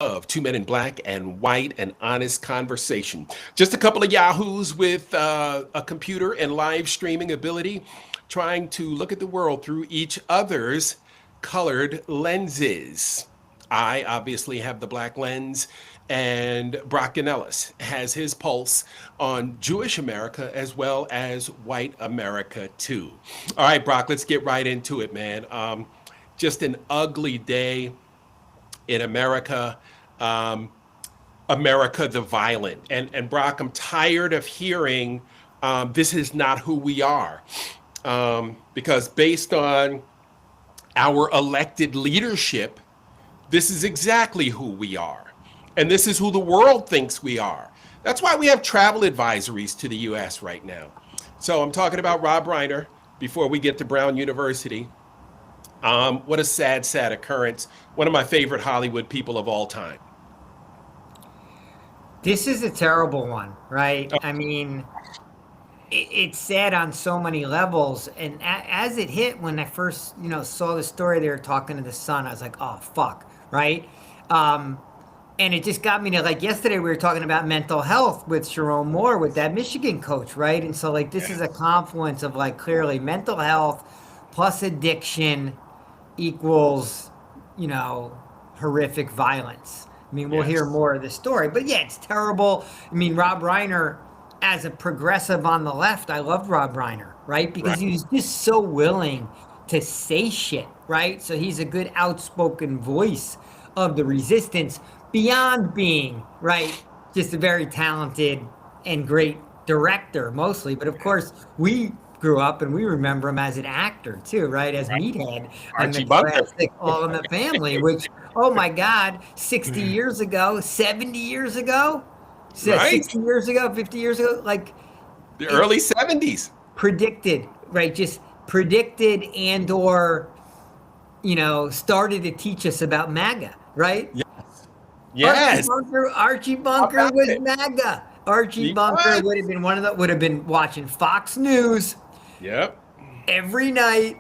of Two Men in Black and White, and honest conversation. Just a couple of yahoos with a computer and live streaming ability trying to look at the world through each other's colored lenses. I obviously have the black lens, and Brock Ganellis has his pulse on Jewish America as well as white America, too. All right, Brock, let's get right into it, man. Just an ugly day in America, um, America the violent. And Brock, I'm tired of hearing this is not who we are. Because based on our elected leadership, this is exactly who we are. And this is who the world thinks we are. That's why we have travel advisories to the US right now. So I'm talking about Rob Reiner before we get to Brown University. What a sad, sad occurrence. One of my favorite Hollywood people of all time. This is a terrible one, right? Oh, I mean, it's sad on so many levels. And as it hit, when I first, saw the story, they were talking to the Sun. I was like, oh fuck, right? Um, and it just got me to, like, yesterday we were talking about mental health with Sharon Moore, with that Michigan coach, right? And so, like, this is a confluence of, like, clearly mental health plus addiction equals, you know, horrific violence. I mean, we'll hear yes. more of the story, but yeah, it's terrible. I mean, Rob Reiner, as a progressive on the left, I loved Rob Reiner, right? Because Right. he was just so willing to say shit, right? So he's a good outspoken voice of the resistance beyond being, right, just a very talented and great director mostly. But of course, we grew up and we remember him as an actor too, right? As Right. Meathead and the Archie Bunker. classic All in the Family, which, oh my God, 60 years ago, 70 years ago, Right. 60 years ago, 50 years ago, like The it early 70s. predicted, right? Just predicted and or, started to teach us about MAGA, right? Yes. Archie Yes. Bunker, Archie How Bunker about was it? MAGA. Archie He Bunker was. would have been one of the would have been watching Fox News Yep. every night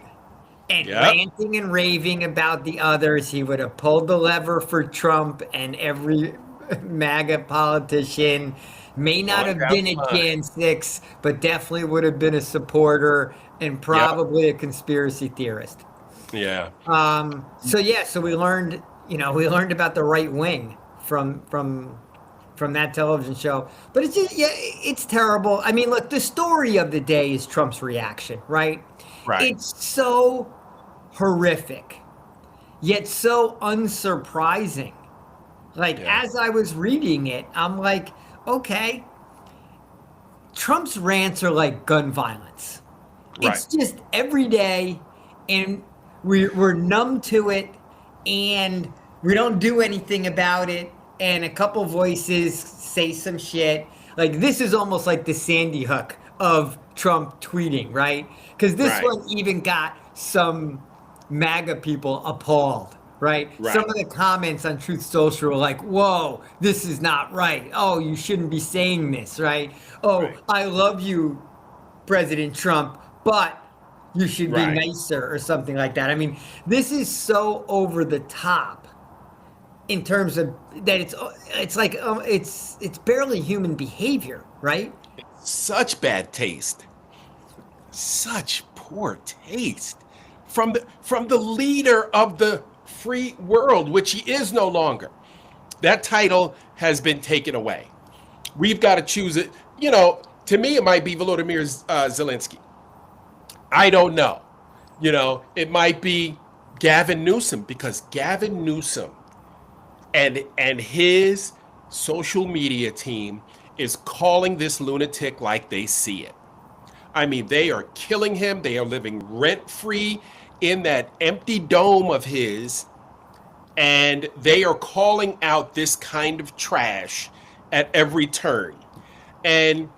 and Yep. ranting and raving about the others. He would have pulled the lever for Trump and every MAGA politician. May not On have down been the a line. Jan 6, but definitely would have been a supporter and Yep. probably a conspiracy theorist. Yeah. So yeah, so we learned about the right wing from that television show. But it's just, yeah, it's terrible. I mean, look, the story of the day is Trump's reaction, right? Right. It's so horrific, yet so unsurprising. Like, Yeah. as I was reading it, I'm like, okay, Trump's rants are like gun violence. Right. It's just every day, and we're numb to it, and we don't do anything about it. And a couple voices say some shit. Like, this is almost like the Sandy Hook of Trump tweeting, right? Because this Right. one even got some MAGA people appalled, right? Some Right. of the comments on Truth Social were like, whoa, this is not right. Oh, you shouldn't be saying this, right? Oh, Right. I love you, President Trump, but you should be Right. nicer or something like that. I mean, this is so over the top in terms of that it's like it's barely human behavior, right? Such bad taste. Such poor taste from the leader of the free world, which he is no longer. That title has been taken away. We've got to choose it. To me, it might be Volodymyr Zelensky. I don't know. It might be Gavin Newsom, because Gavin Newsom and his social media team is calling this lunatic like they see it. I mean, they are killing him. They are living rent free in that empty dome of his, and they are calling out this kind of trash at every turn. And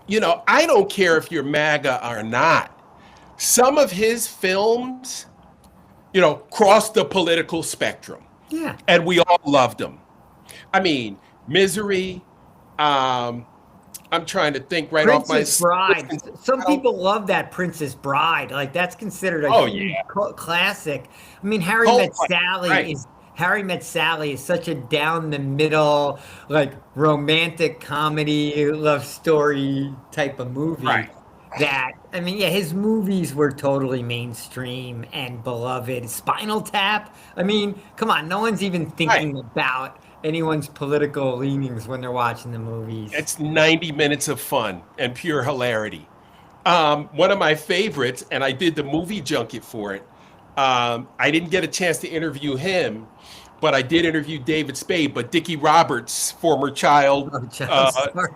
I don't care if you're MAGA or not. Some of his films, crossed the political spectrum, Yeah. and we all loved them. I mean, Misery. Um, I'm trying to think right off my. Princess Bride. Some people love that Princess Bride. Like, that's considered a Oh huge yeah, classic. I mean, Harry Cold Met Fight. Sally Right. is Harry Met Sally is such a down the middle, like romantic comedy, love story type of movie Right. that, I mean, yeah, his movies were totally mainstream and beloved. Spinal Tap, I mean, come on, no one's even Right. thinking about anyone's political leanings when they're watching the movies. It's 90 minutes of fun and pure hilarity. One of my favorites, and I did the movie junket for it. I didn't get a chance to interview him, but I did interview David Spade. But Dickie Roberts, former child, Oh, Child uh, Star.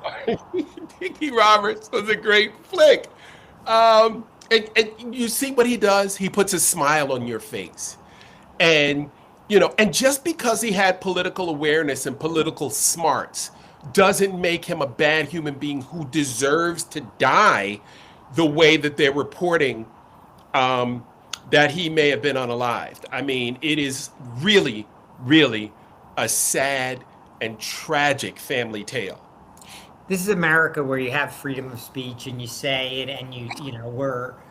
Dickie Roberts was a great flick. And you see what he does? He puts a smile on your face. And, and just because he had political awareness and political smarts doesn't make him a bad human being who deserves to die the way that they're reporting that he may have been unalived. I mean, it is really, really a sad and tragic family tale. This is America where you have freedom of speech and you say it and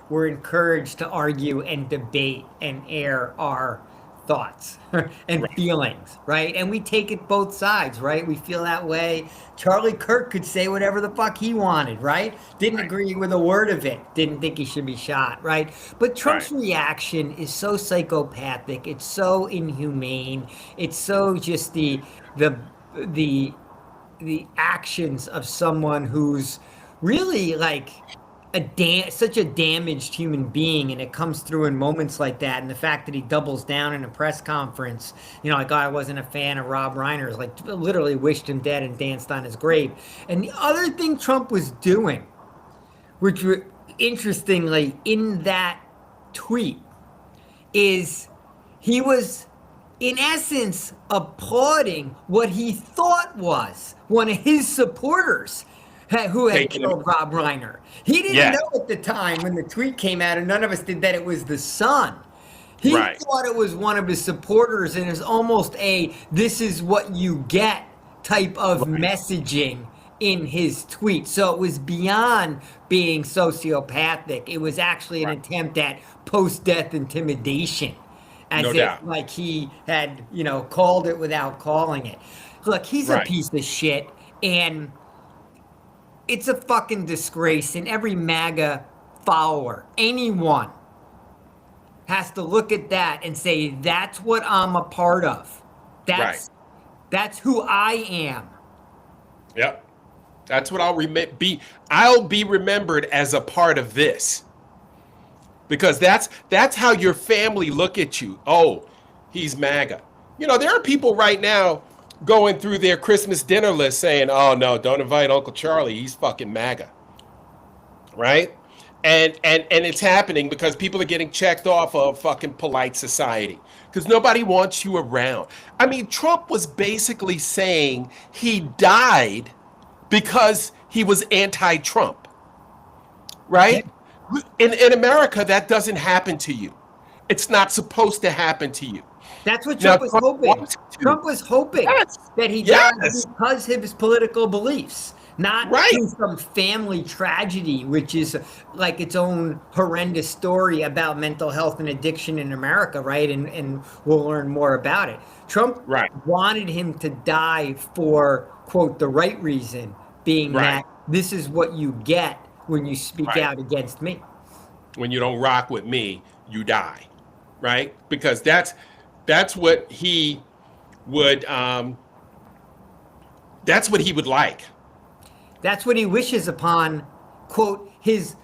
we're encouraged to argue and debate and air our thoughts and Right. feelings, right? And we take it both sides, right? We feel that way. Charlie Kirk could say whatever the fuck he wanted, right? Didn't Right. agree with a word of it. Didn't think he should be shot, right? But Trump's Right. reaction is so psychopathic. It's so inhumane. It's so just the the the actions of someone who's really like such a damaged human being, and it comes through in moments like that. And the fact that he doubles down in a press conference, like, oh, I wasn't a fan of Rob Reiner's, like literally wished him dead and danced on his grave. And the other thing Trump was doing, which were interestingly in that tweet, is he was in essence applauding what he thought was one of his supporters who had Taking him. killed Rob Reiner. He didn't Yeah. know at the time when the tweet came out, and none of us did, that it was the son. He Right. thought it was one of his supporters, and it's almost a "this is what you get" type of messaging in his tweet. So it was beyond being sociopathic. It was actually an Right. attempt at post-death intimidation, as No if doubt. like he had, called it without calling it. Look, he's a Right. piece of shit, and it's a fucking disgrace. And every MAGA follower, anyone, has to look at that and say, that's what I'm a part of. That's who I am. Yep. That's what I'll be remembered as a part of this. Because that's how your family look at you. Oh, he's MAGA. There are people right now going through their Christmas dinner list saying, "Oh no, don't invite Uncle Charlie. He's fucking MAGA." Right? And it's happening because people are getting checked off of fucking polite society because nobody wants you around. I mean, Trump was basically saying he died because he was anti-Trump, right? In America, that doesn't happen to you. It's not supposed to happen to you. That's what Now, Trump was Trump hoping. wants to. Trump was hoping Yes. that he died Yes. because of his political beliefs, not Right. through some family tragedy, which is like its own horrendous story about mental health and addiction in America, right? And we'll learn more about it. Trump Right. wanted him to die for, quote, the right reason, being Right. that this is what you get when you speak Right. out against me. When you don't rock with me, you die, right? Because that's what he would that's what he would like. That's what he wishes upon, quote, his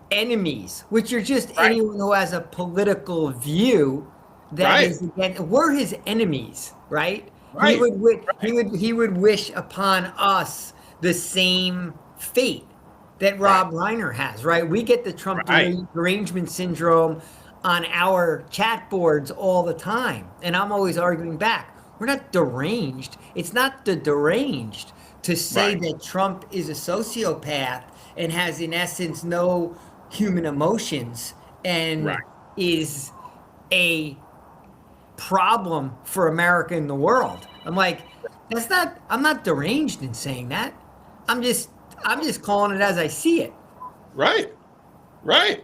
enemies, which are just Right. anyone who has a political view that Right. is again, we're his enemies, right? Right. He would wish upon us the same fate that Rob Reiner has, right? We get the Trump Right. derangement syndrome on our chat boards all the time, and I'm always arguing back. We're not deranged. It's not the deranged to say Right. that Trump is a sociopath and has, in essence, no human emotions and Right. is a problem for America and the world. I'm like, I'm not deranged in saying that. I'm just calling it as I see it. Right. Right.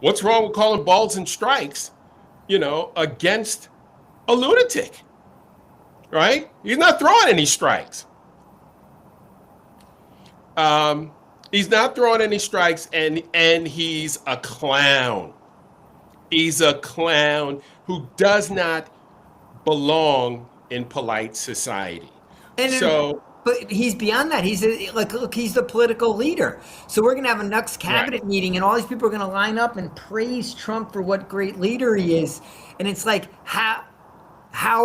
What's wrong with calling balls and strikes, against a lunatic, right? He's not throwing any strikes. He's not throwing any strikes, and he's a clown. He's a clown who does not belong in polite society. And then, So, but he's beyond that. He's like, look, he's the political leader. So we're gonna have a next right, cabinet meeting, and all these people are gonna line up and praise Trump for what great leader he is. And it's like, how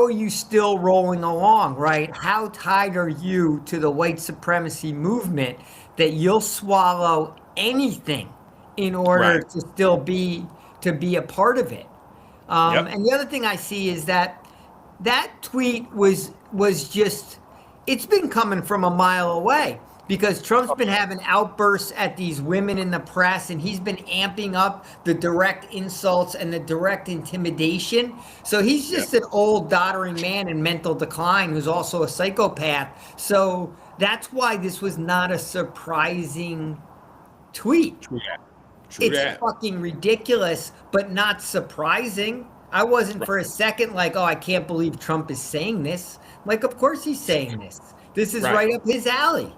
are you still rolling along, right? How tied are you to the white supremacy movement that you'll swallow anything in order right, to be a part of it? yep, And the other thing I see is that that tweet was just, it's been coming from a mile away because Trump's been having outbursts at these women in the press, and he's been amping up the direct insults and the direct intimidation. So he's yep. just an old doddering man in mental decline who's also a psychopath. So that's why this was not a surprising tweet. True that. True It's that. fucking ridiculous, but not surprising. I wasn't Right. for a second like, oh, I can't believe Trump is saying this. Like, of course he's saying this. This is Right. right up his alley.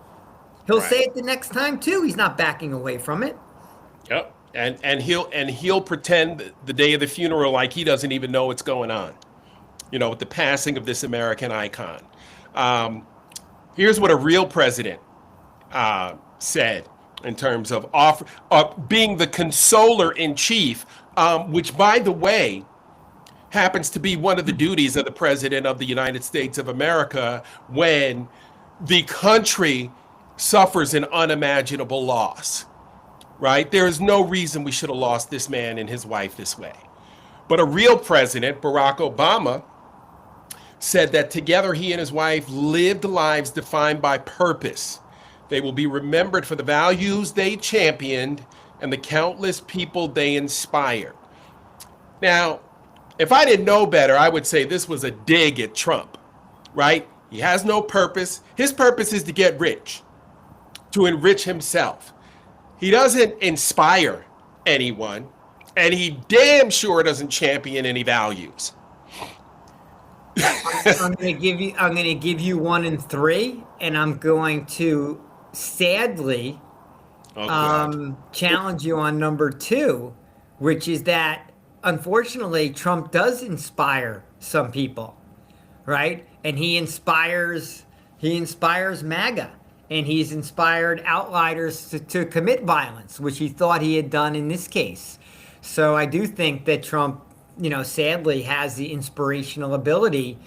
He'll say Right. it the next time too. He's not backing away from it. Yep. And he'll pretend the day of the funeral like he doesn't even know what's going on. With the passing of this American icon. Um, Here's what a real president said in terms of being the consoler in chief, which, by the way, happens to be one of the duties of the president of the United States of America when the country suffers an unimaginable loss, right? There is no reason we should have lost this man and his wife this way. But a real president, Barack Obama, said that together he and his wife lived lives defined by purpose. They will be remembered for the values they championed and the countless people they inspired. Now, if I didn't know better, I would say this was a dig at Trump, right? He has no purpose. His purpose is to get rich, to enrich himself. He doesn't inspire anyone, and he damn sure doesn't champion any values. I'm gonna give you 1 and 3, and I'm going to sadly Oh, God. challenge you on number 2, which is that unfortunately Trump does inspire some people, right? And he inspires MAGA, and he's inspired outliers to commit violence, which he thought he had done in this case. So I do think that Trump, sadly has the inspirational ability.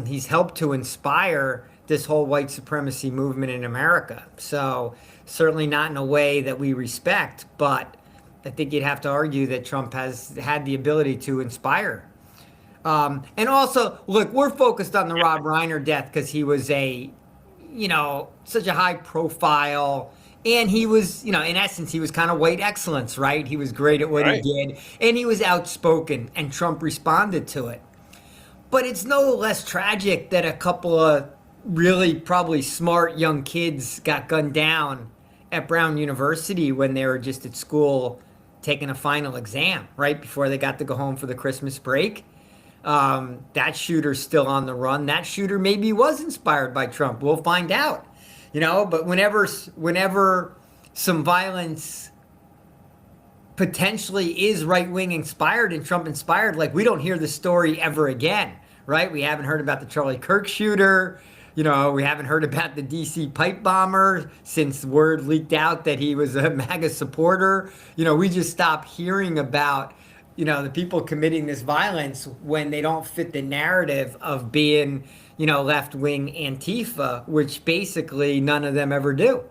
He's helped to inspire this whole white supremacy movement in America. So certainly not in a way that we respect, but I think you'd have to argue that Trump has had the ability to inspire. And also, look, we're focused on the Rob Reiner death because he was such a high profile. And he was, in essence, he was kind of white excellence, right? He was great at what he Right. did. And he was outspoken, and Trump responded to it. But it's no less tragic that a couple of really probably smart young kids got gunned down at Brown University when they were just at school taking a final exam, right before they got to go home for the Christmas break. That shooter's still on the run. That shooter maybe was inspired by Trump. We'll find out. But whenever some violence potentially is right-wing inspired and Trump inspired, like, we don't hear the story ever again, right? We haven't heard about the Charlie Kirk shooter. We haven't heard about the DC pipe bomber since word leaked out that he was a MAGA supporter. We just stop hearing about, the people committing this violence when they don't fit the narrative of being, left-wing Antifa, which basically none of them ever do.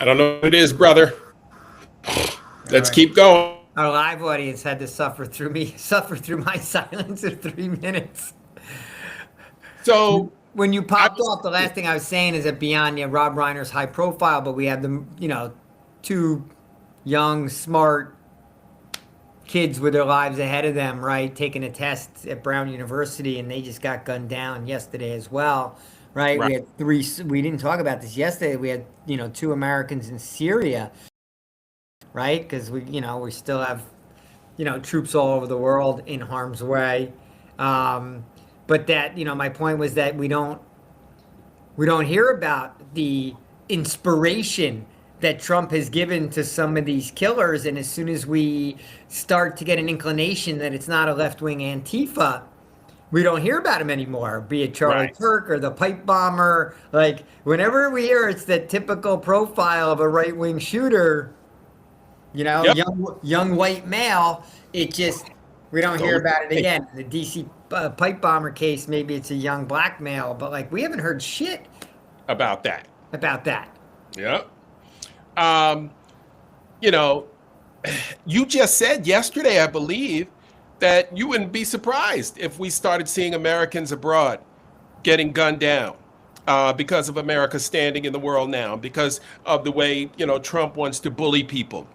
I don't know what it is, brother. Let's right. keep going. Our live audience had to suffer through my silence of 3 minutes. So When you I popped was, off, the last thing I was saying is that beyond Rob Reiner's high profile, but we have the two young, smart kids with their lives ahead of them, right? Taking a test at Brown University, and they just got gunned down yesterday as well, right? right. We had three. We didn't talk about this yesterday. We had two Americans in Syria, right? Because we still have troops all over the world in harm's way. But that my point was that we don't hear about the inspiration that Trump has given to some of these killers. And as soon as we start to get an inclination that it's not a left-wing Antifa, we don't hear about him anymore, be it Charlie Right. Kirk or the pipe bomber. Like, whenever we hear it's the typical profile of a right-wing shooter, Yep. young white male, we don't hear about it Hey, again. The DC pipe bomber case, maybe it's a young black male, but like we haven't heard shit about that. about that. Yep. Um, you know, you just said yesterday, I believe, that you wouldn't be surprised if we started seeing Americans abroad getting gunned down because of America's standing in the world now, because of the way, Trump wants to bully people.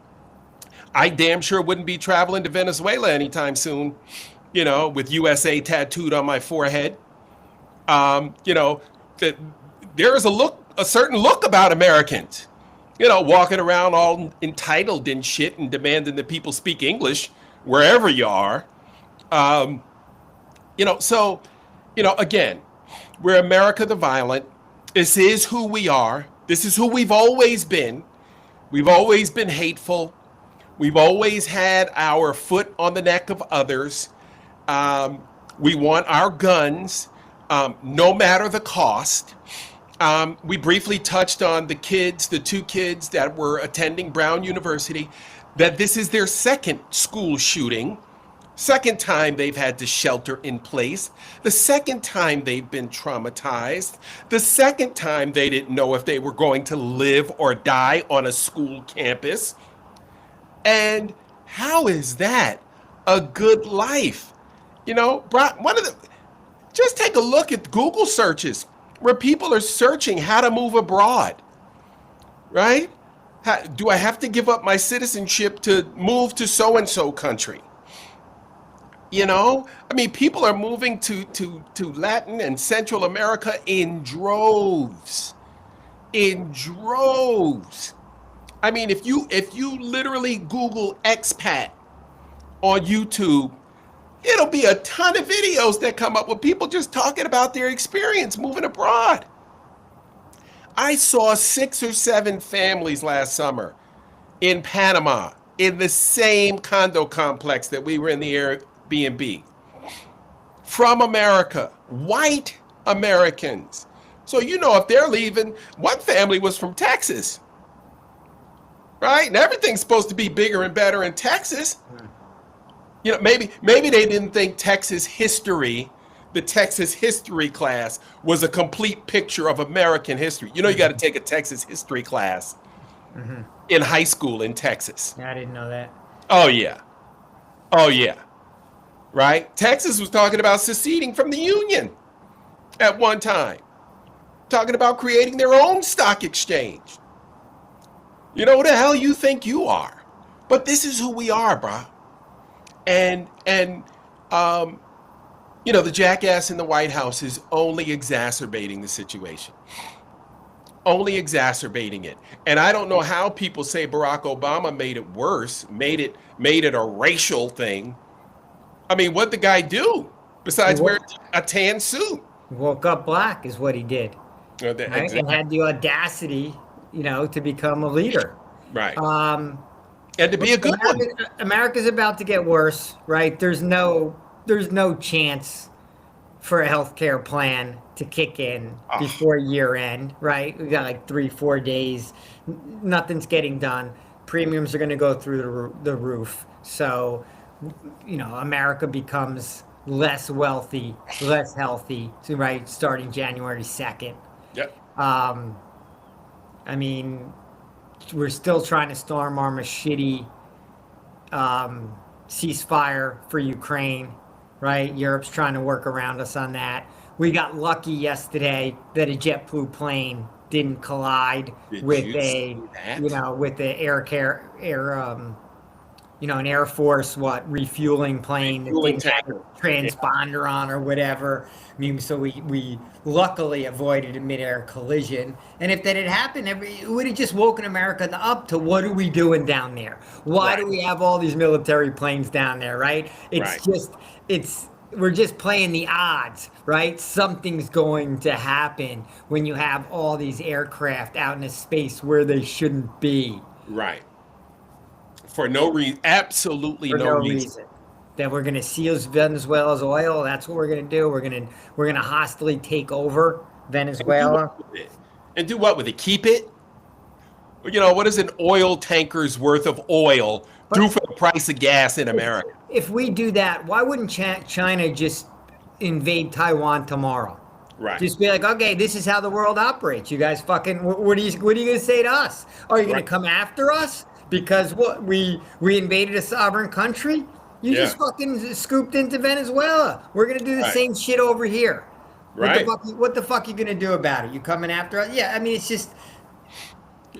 I damn sure wouldn't be traveling to Venezuela anytime soon, with USA tattooed on my forehead. That there is a certain look about Americans, walking around all entitled and shit and demanding that people speak English wherever you are. Um, so, again, we're America the Violent. This is who we are. This is who we've always been. We've always been hateful. We've always had our foot on the neck of others. We want our guns, no matter the cost. We briefly touched on the two kids that were attending Brown University, that this is their second school shooting, second time they've had to shelter in place, the second time they've been traumatized, the second time they didn't know if they were going to live or die on a school campus. And how is that a good life? Brock, just take a look at Google searches where people are searching how to move abroad, right? Do I have to give up my citizenship to move to so and so country? People are moving to Latin and Central America in droves. In droves. If you literally Google expat on YouTube, it'll be a ton of videos that come up with people just talking about their experience moving abroad. I saw 6 or 7 families last summer in Panama in the same condo complex that we were in the Airbnb. From America, white Americans. So if they're leaving, one family was from Texas, right? And everything's supposed to be bigger and better in Texas. Maybe they didn't think the Texas history class was a complete picture of American history. You got to take a Texas history class in high school in Texas. I didn't know that. Oh yeah. Oh yeah. Right? Texas was talking about seceding from the Union at one time. Talking about creating their own stock exchange. Who the hell you think you are? But this is who we are, bro. And the jackass in the White House is only exacerbating the situation. Only exacerbating it. And I don't know how people say Barack Obama made it worse, made it a racial thing. What'd the guy do besides wear a tan suit? Woke up black is what he did. Right? Exactly. And had the audacity, to become a leader. Right. Um, And to be a good one. America's about to get worse, right? There's no chance for a healthcare plan to kick in before year end, right? We got like 3-4 days. Nothing's getting done. Premiums are going to go through the roof. So, America becomes less wealthy, less healthy, right? Starting January 2nd. Yep. we're still trying to storm arm a shitty ceasefire for Ukraine, right? Europe's trying to work around us on that. We got lucky yesterday that a JetBlue plane didn't collide Did with you see that? with the an Air Force refueling plane that Refueling didn't have tanker. a transponder on or whatever. I mean, so we luckily avoided a midair collision. And if that had happened, it would have just woken America up to what are we doing down there? Why do Right. we have all these military planes down there, right? Right. We're just playing the odds, right? Something's going to happen when you have all these aircraft out in a space where they shouldn't be. Right. For no reason, absolutely For no no reason. reason. That we're going to seize Venezuela's oil. That's what we're going to do. We're going to hostilely take over Venezuela. And do what with it? Keep it? You know, what does an oil tanker's worth of oil do for the price of gas in America? If we do that, why wouldn't China just invade Taiwan tomorrow? Right. Just be like, okay, this is how the world operates. You guys fucking, what are you going to say to us? Are you going Right. to come after us because we invaded a sovereign country? You Yeah. just fucking scooped into Venezuela. We're going to do the Right. same shit over here. Right. What the fuck you going to do about it? You coming after us? Yeah, I mean, it's just,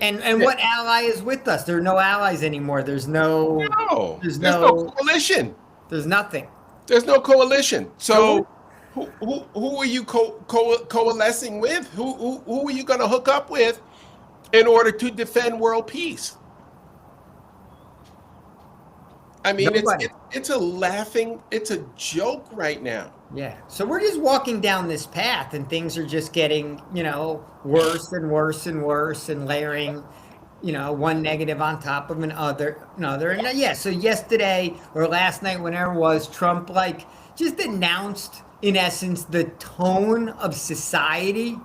and what ally is with us? There are no allies anymore. There's no There's no coalition. there's nothing. There's no coalition. So who are you coalescing with? Who are you going to hook up with in order to defend world peace? I mean, Nobody. it's a joke right now. Yeah. So we're just walking down this path and things are just getting, worse and worse and worse and layering, one negative on top of another. And yeah, so yesterday or last night, whenever it was, Trump just announced in essence the tone of society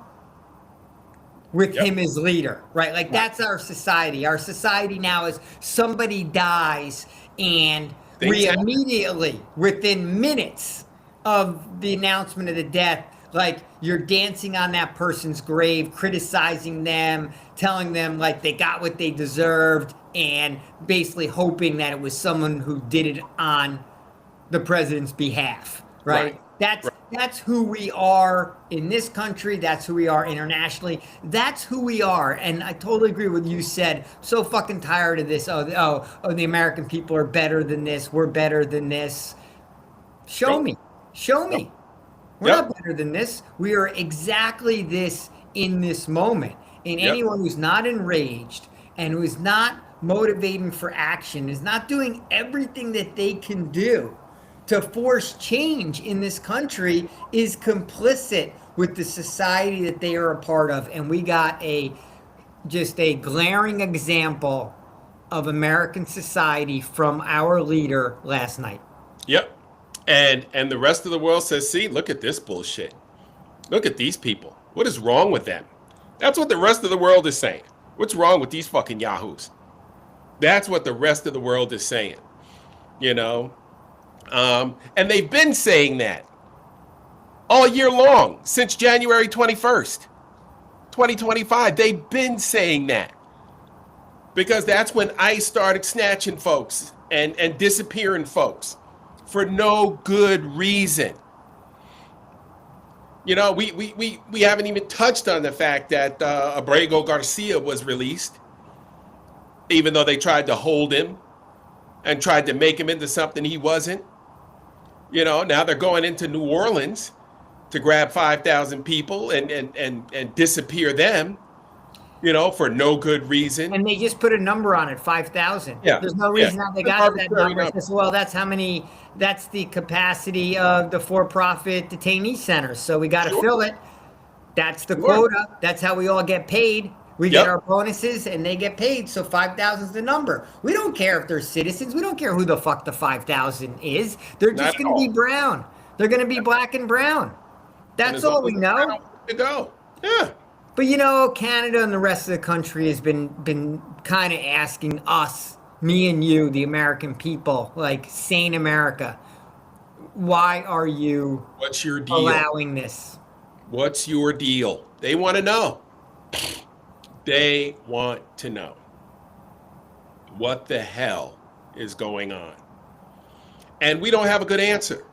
with Yep. him as leader, right? Like that's our society. Our society now is somebody dies and Things we happen. immediately, within minutes of the announcement of the death, like you're dancing on that person's grave, criticizing them, telling them like they got what they deserved, and basically hoping that it was someone who did it on the president's behalf, right? That's who we are in this country. That's who we are internationally. That's who we are. And I totally agree with what you said. So fucking tired of this. Oh, the American people are better than this. We're better than this. Show Nope. me. Show me. We're Yep. not better than this. We are exactly this in this moment. And Yep. anyone who's not enraged and who is not motivating for action, is not doing everything that they can do to force change in this country, is complicit with the society that they are a part of. And we got just a glaring example of American society from our leader last night. Yep. And the rest of the world says, see, look at this bullshit. Look at these people. What is wrong with them? That's what the rest of the world is saying. What's wrong with these fucking yahoos? That's what the rest of the world is saying. And they've been saying that all year long since January 21st, 2025. They've been saying that because that's when ICE started snatching folks and disappearing folks for no good reason. We haven't even touched on the fact that Abrego Garcia was released, even though they tried to hold him and tried to make him into something he wasn't. Now they're going into New Orleans to grab 5,000 people and disappear them, for no good reason. And they just put a number on it, 5,000. Yeah. There's no reason how they got to that Arbitrary number. It's just, well, that's the capacity of the for-profit detainee centers. So we got to Sure. fill it. That's the Sure. quota. That's how we all get paid. We Yep. get our bonuses and they get paid. So 5,000 is the number. We don't care if they're citizens. We don't care who the fuck the 5,000 is. They're Not just at going to be all. brown. They're going to be black and brown. And That's as all long we as know. they're out to go. Yeah. But Canada and the rest of the country has been kind of asking us, me and you, the American people, like sane America, why are you What's your deal? allowing this? What's your deal? They want to know. They want to know. What the hell is going on? And we don't have a good answer,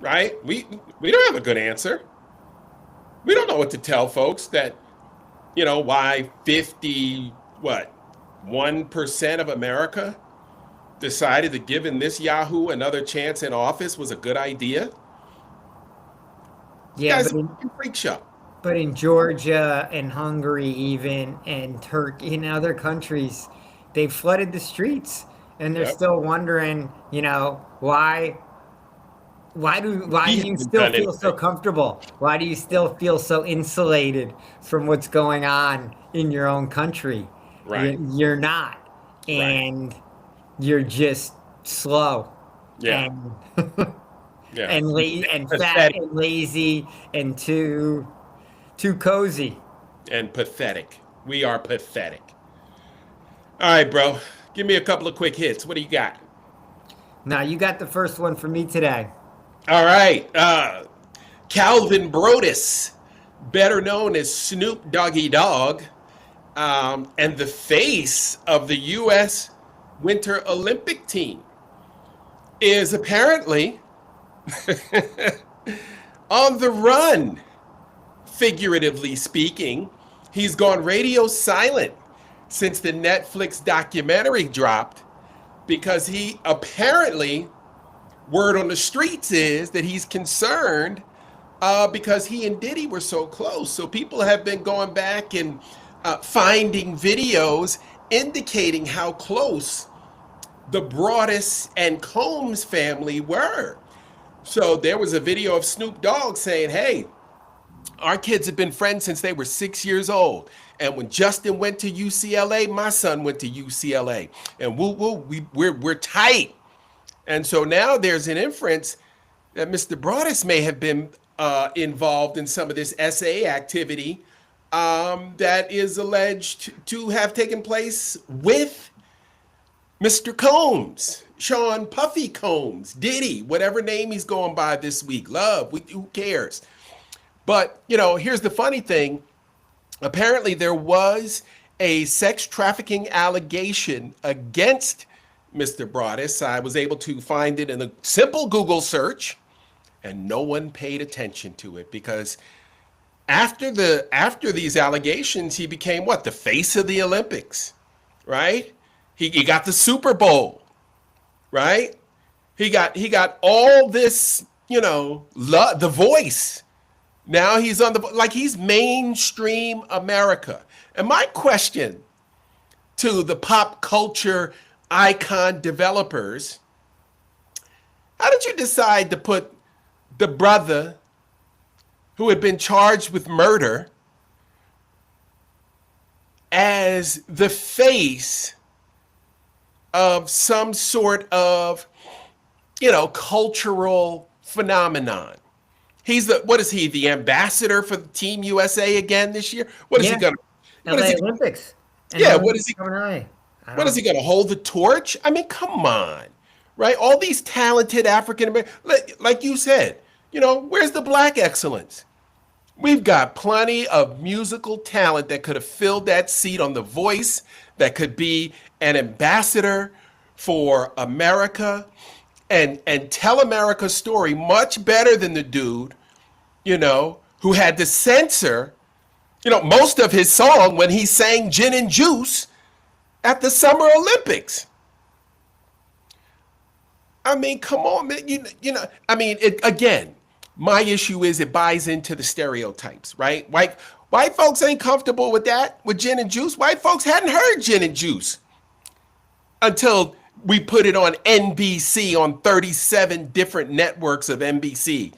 right? We don't have a good answer. We don't know what to tell folks that, why 50, what, 1% of America decided that giving this Yahoo another chance in office was a good idea. This Yeah, guy's a fucking freak show. but in Georgia and Hungary even and Turkey and other countries, they flooded the streets and they're Yep. still wondering, why We do you haven't still done feel so anything. comfortable? Why do you still feel so insulated from what's going on in your own country? Right. You're not. Right. And you're just slow Yeah. and Yeah. and fat Pathetic and lazy and too cozy. and pathetic. We are pathetic. All right, bro. Give me a couple of quick hits. What do you got? Now you got the first one for me today. All right. Calvin Brodus, better known as Snoop Doggy Dogg, and the face of the U.S. Winter Olympic team, is apparently on the run, figuratively speaking. He's gone radio silent since the Netflix documentary dropped because he apparently, word on the streets is that he's concerned because he and Diddy were so close. So people have been going back and finding videos indicating how close the Broadus and Combs family were. So there was a video of Snoop Dogg saying, "Hey, our kids have been friends since they were 6 years old. And when Justin went to UCLA, my son went to UCLA. And we're tight." And so now there's an inference that Mr. Broadus may have been involved in some of this SA activity that is alleged to have taken place with Mr. Combs, Sean Puffy Combs, Diddy, whatever name he's going by this week. Love, who cares? But, here's the funny thing. Apparently, there was a sex trafficking allegation against Mr. Broadus. I was able to find it in a simple Google search, and no one paid attention to it because after these allegations, he became what? The face of the Olympics, right? He got the Super Bowl, right? He got all this, the voice. Now he's on he's mainstream America. And my question to the pop culture icon developers, how did you decide to put the brother who had been charged with murder as the face of some sort of, cultural phenomenon? He's what is he, the ambassador for Team USA again this year? What is he Yeah, gonna, what is LA he, Olympics. And yeah, Olympics coming LA. I what is don't he gonna hold the torch? I mean, come on, right? All these talented African American, like you said, where's the black excellence? We've got plenty of musical talent that could have filled that seat on The Voice, that could be an ambassador for America and tell America's story much better than the dude, who had to censor, most of his song when he sang Gin and Juice at the Summer Olympics. I mean, come on, man. Again, my issue is it buys into the stereotypes, right? White folks ain't comfortable with that, with gin and juice. White folks hadn't heard gin and juice until we put it on NBC, on 37 different networks of NBC,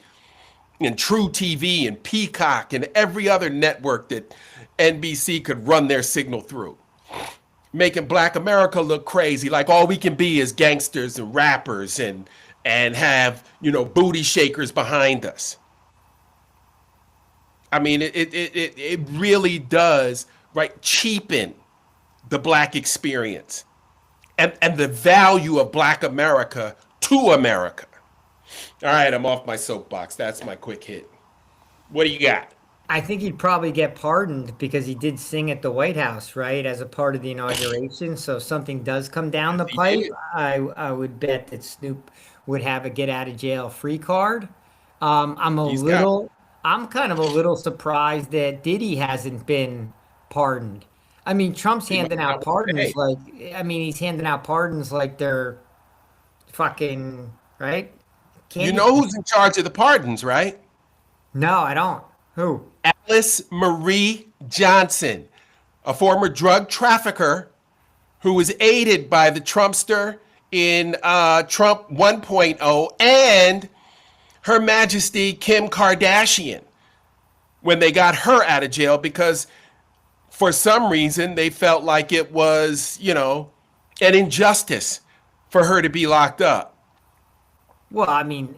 and True TV and Peacock and every other network that NBC could run their signal through, making Black America look crazy, like all we can be is gangsters and rappers and have booty shakers behind us. I mean, it really does, right, cheapen the Black experience and the value of Black America to America. All right, I'm off my soapbox. That's my quick hit. What do you got? I think he'd probably get pardoned because he did sing at the White House, right, as a part of the inauguration. So if something does come down Yes, the he pipe, did. I would bet that Snoop would have a get out of jail free card. He's got. I'm kind of a little surprised that Diddy hasn't been pardoned. I mean, Trump's He might handing not out want to pardons pay. like, I mean, he's handing out pardons like they're fucking, right? You Candy. know who's in charge of the pardons, right? No, I don't. Who? Alice Marie Johnson, a former drug trafficker who was aided by the Trumpster in Trump 1.0 and Her Majesty Kim Kardashian when they got her out of jail because for some reason they felt like it was, an injustice for her to be locked up. Well, I mean,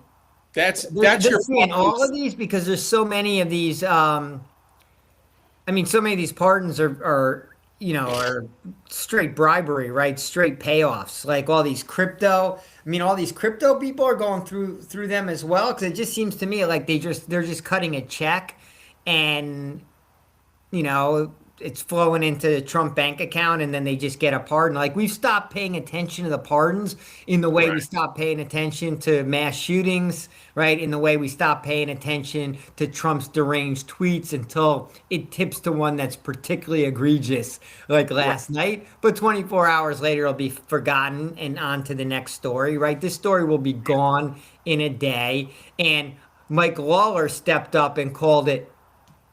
That's they're your seeing all of pardons. these because there's so many of these. I mean, so many of these pardons are straight bribery, right? Straight payoffs, like all these crypto. I mean, all these crypto people are going through them as well because it just seems to me like they're just cutting a check, and you know, it's flowing into the Trump bank account and then they just get a pardon. Like we've stopped paying attention to the pardons in the way we Right. stopped paying attention to mass shootings, right? In the way we stopped paying attention to Trump's deranged tweets until it tips to one that's particularly egregious, like Right. last night. But 24 hours later, it'll be forgotten and on to the next story, right? This story will be gone in a day. And Mike Lawler stepped up and called it,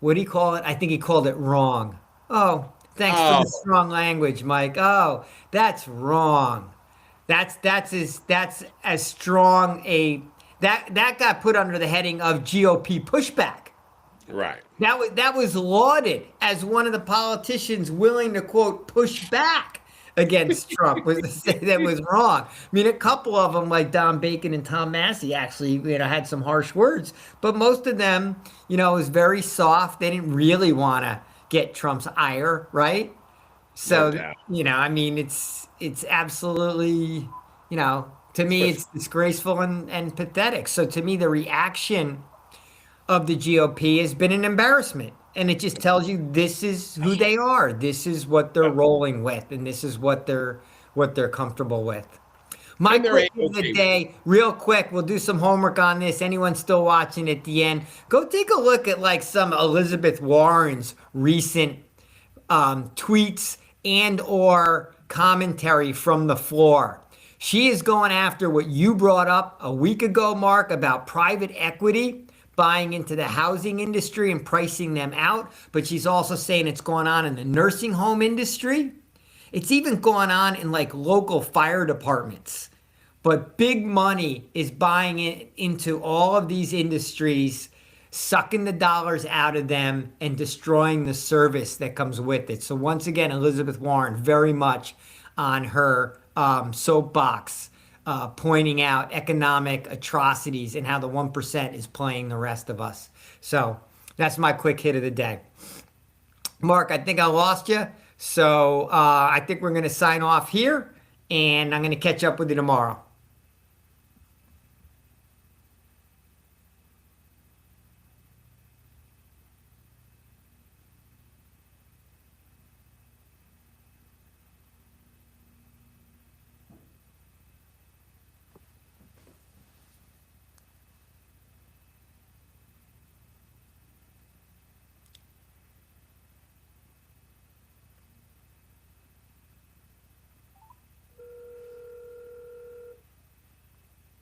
what do you call it? I think he called it wrong. Oh, thanks for the Oh, strong language, Mike. Oh, that's wrong. That's as strong a that got put under the heading of GOP pushback. right. That was lauded as one of the politicians willing to quote push back against Trump was to say that was wrong. I mean, a couple of them like Don Bacon and Tom Massey actually had some harsh words, but most of them was very soft. They didn't really want to get Trump's ire, right? No So doubt. I mean, it's absolutely to me But it's disgraceful and pathetic. So to me, the reaction of the GOP has been an embarrassment. And it just tells you this is who they are. This is what they're rolling with, and this is what they're comfortable with. My and they're quick okay tip of the with it. day, real quick, we'll do some homework on this. Anyone still watching at the end, go take a look at like some Elizabeth Warren's recent tweets and or commentary from the floor. She is going after what you brought up a week ago, Mark, about private equity buying into the housing industry and pricing them out. But she's also saying it's going on in the nursing home industry. It's even going on in like local fire departments. But big money is buying it into all of these industries, sucking the dollars out of them and destroying the service that comes with it. So once again, Elizabeth Warren very much on her soapbox, pointing out economic atrocities and how the 1% is playing the rest of us. So that's my quick hit of the day. Mark, I think I lost you. So I think we're going to sign off here and I'm going to catch up with you tomorrow.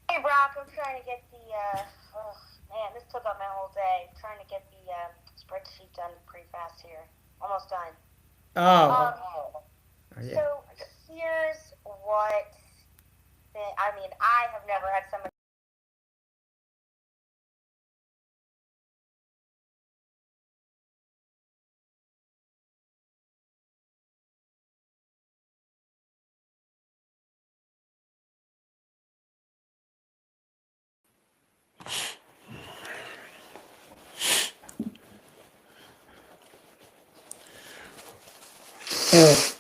Hey Brock, I'm trying to get the, oh man, this took up my whole day. Trying to get the spreadsheet done pretty fast here. Almost done. Oh, yeah. So here's what, I mean, I have never had someone Yeah.